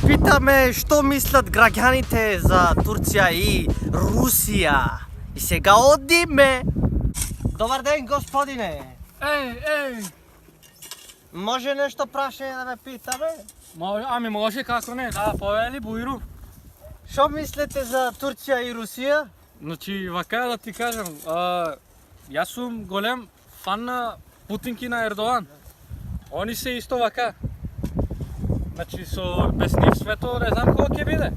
питаме, що мислят гражданите за Турция и Русия. И сега одиме. Добър ден, господине. Ей! Може нещо прашение да ме питаме? Ами може, како не, да, повели Буйру. Що мислите за Турция и Русия? Значи, вака да ти кажам, јас сум голем фан на Путинки на Ердоган. Они се исто вака. Значи, без нив свето не знам кога ќе биде.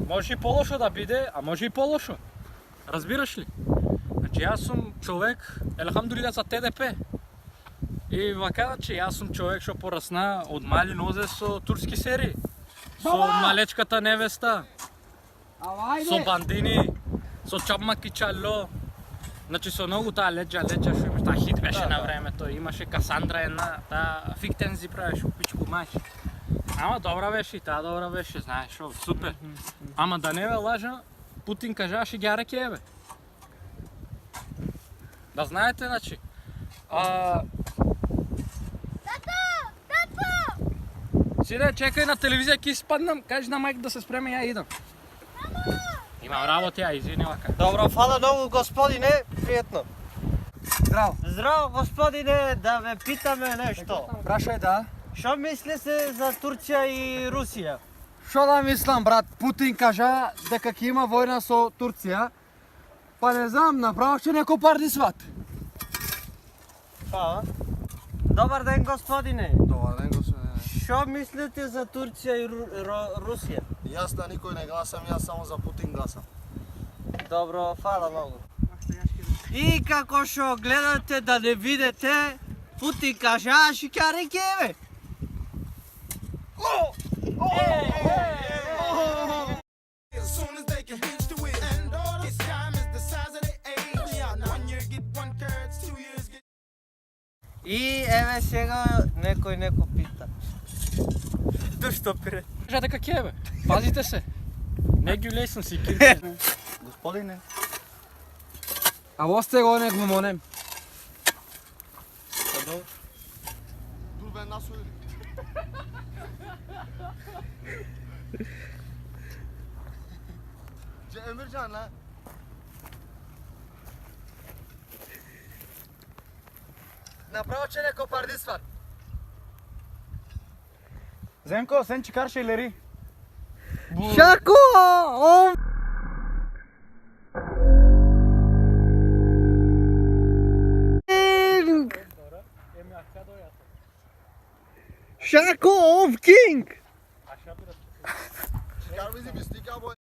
Може и полошо да биде, а може и полошо. Разбираш ли? Значи, јас сум човек, елхамдулилlah за ТДП. И вака, значи, јас сум човек што порасна од мали нозе со турски серии. Со малечката невеста. Со бандини, со чапмак и чало. Значи со многу таа леджа што имаш, таа хит беше на времето. Имаше Касандра една, таа фиктензи правеше, пичку мајш. Ама добра беше и таа добра беше, знаеш, супер. Ама да не ве лажа, Путин кажаше ги ареке, бе. Да знаете, значи. Сине, чекай на телевизија, ќе спаднам, кажи на мајк да се спреме, ја идам. Имам работа, ја извини вака. Добро, фала много, господине. Приятно. Здраво. Здраво, господине, да ме питаме нещо. Прашај да. Що мислите за Турция и Русия? Шо да мислам, брат? Путин кажа дека ќе има војна со Турција. Па не знам, направо ќе некој парди сват. Фала. Добър ден, господине. Добар ден, господине. Що мислите за Турция и Русия? Јас на никој не гласам, јас само за Путин гласам. Добро, фала много. И како што гледате да не видите, Путин кажа, ще кари кеве. As soon as they can reach the wind, and all this time is the size of their age. 1 year get 1 carat, 2 years get. И еве сега некој неко пита. Што пред? Кажа дека ќе, бе. Пазите се. Не ги лесам си кирки. Господине. А восте го нек му монем. Dur ben nasıl ölürüm? Emircan lan. Направо ќе некој парди сват. Zemko sen çıkar şeyleri. Шако! Шако of King! Çıkar bizi pislik ya bu.